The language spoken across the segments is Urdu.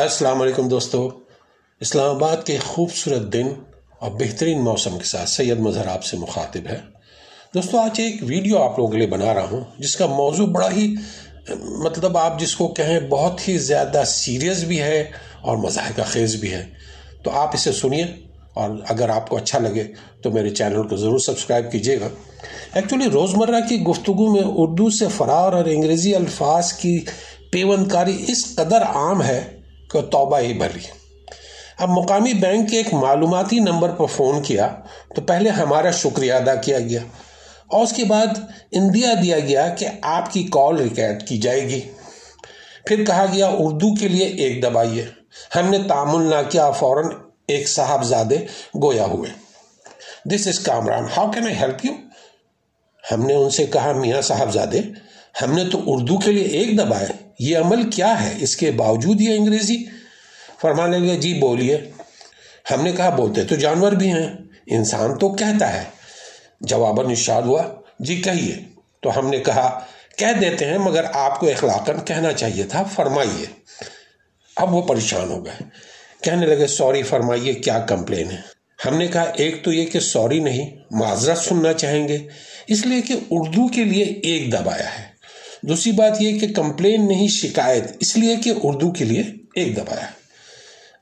السلام علیکم دوستو، اسلام آباد کے خوبصورت دن اور بہترین موسم کے ساتھ سید مظہر آپ سے مخاطب ہے۔ دوستو، آج ایک ویڈیو آپ لوگوں کے لیے بنا رہا ہوں جس کا موضوع بڑا ہی آپ جس کو کہیں بہت ہی زیادہ سیریس بھی ہے اور مضحکہ خیز بھی ہے، تو آپ اسے سنیے اور اگر آپ کو اچھا لگے تو میرے چینل کو ضرور سبسکرائب کیجیے گا۔ ایکچولی روزمرہ کی گفتگو میں اردو سے فرار اور انگریزی الفاظ کی پیوند کاری اس قدر عام ہے کہ توبہ ہی بھلی۔ اب مقامی بینک کے ایک معلوماتی نمبر پر فون کیا تو پہلے ہمارا شکریہ ادا کیا گیا اور اس کے بعد اندیا دیا گیا کہ آپ کی کال ریکارڈ کی جائے گی۔ پھر کہا گیا اردو کے لیے 1 دبائیے۔ ہم نے تعامل نہ کیا، فوراً ایک صاحبزادے گویا ہوئے۔ This is Kamran, how can I help you? ہم نے ان سے کہا میاں صاحبزادے، ہم نے تو اردو کے لیے 1 دبایا، یہ عمل کیا ہے؟ اس کے باوجود یہ انگریزی؟ فرمانے لگے جی بولیے۔ ہم نے کہا بولتے تو جانور بھی ہیں، انسان تو کہتا ہے۔ جواباً ارشاد ہوا جی کہیے۔ تو ہم نے کہا کہہ دیتے ہیں مگر آپ کو اخلاقاً کہنا چاہیے تھا، فرمائیے۔ اب وہ پریشان ہو گئے، کہنے لگے سوری، فرمائیے کیا کمپلین ہے؟ ہم نے کہا ایک تو یہ کہ سوری نہیں، معذرت سننا چاہیں گے اس لیے کہ اردو کے لیے 1 دبایا ہے۔ دوسری بات یہ کہ کمپلین نہیں، شکایت، اس لیے کہ اردو کے لیے 1 دبایا ہے۔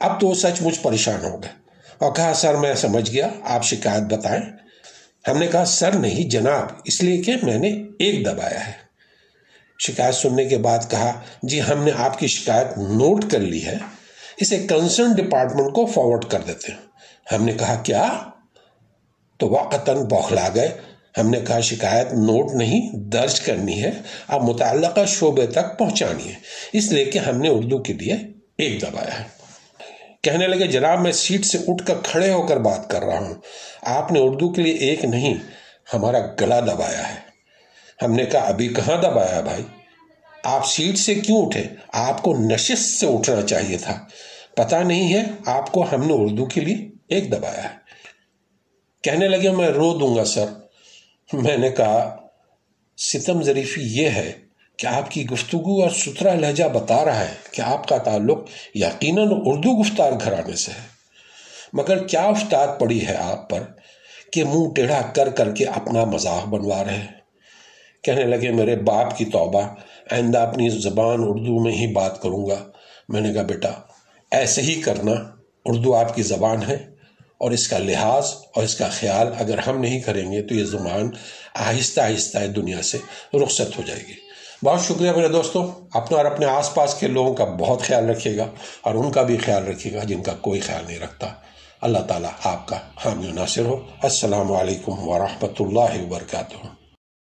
اب تو وہ سچ مچ پریشان ہو گئے اور کہا سر میں سمجھ گیا، آپ شکایت بتائیں۔ ہم نے کہا سر نہیں جناب، اس لیے کہ میں نے 1 دبایا ہے۔ شکایت سننے کے بعد کہا جی ہم نے آپ کی شکایت نوٹ کر لی ہے، اسے کنسرن ڈپارٹمنٹ کو فارورڈ کر دیتے ہیں۔ ہم نے کہا کیا؟ تو واقعتاً بوکھلا گئے۔ ہم نے کہا شکایت نوٹ نہیں درج کرنی ہے، اب متعلقہ شعبے تک پہنچانی ہے، اس لیے کہ ہم نے اردو کے لیے 1 دبایا ہے۔ کہنے لگے جناب میں سیٹ سے اٹھ کر کھڑے ہو کر بات کر رہا ہوں، آپ نے اردو کے لیے 1 نہیں ہمارا گلا دبایا ہے۔ ہم نے کہا ابھی کہاں دبایا بھائی، آپ سیٹ سے کیوں اٹھے؟ آپ کو نشست سے اٹھنا چاہیے تھا، پتہ نہیں ہے آپ کو ہم نے اردو کے لیے 1 دبایا ہے۔ کہنے لگے میں رو دوں گا سر۔ میں نے کہا ستم ظریفی یہ ہے کہ آپ کی گفتگو اور ستھرا لہجہ بتا رہا ہے کہ آپ کا تعلق یقیناً اردو گفتار گھرانے سے ہے، مگر کیا افتاد پڑی ہے آپ پر کہ منہ ٹیڑھا کر کر کے اپنا مذاق بنوا رہے ہیں؟ کہنے لگے میرے باپ کی توبہ، آئندہ اپنی زبان اردو میں ہی بات کروں گا۔ میں نے کہا بیٹا ایسے ہی کرنا، اردو آپ کی زبان ہے اور اس کا لحاظ اور اس کا خیال اگر ہم نہیں کریں گے تو یہ زبان آہستہ آہستہ دنیا سے رخصت ہو جائے گی۔ بہت شکریہ میرے دوستوں، اپنا اور اپنے آس پاس کے لوگوں کا بہت خیال رکھیے گا اور ان کا بھی خیال رکھیے گا جن کا کوئی خیال نہیں رکھتا۔ اللہ تعالیٰ آپ کا حامی و ناصر ہو۔ السلام علیکم ورحمۃ اللہ وبرکاتہ۔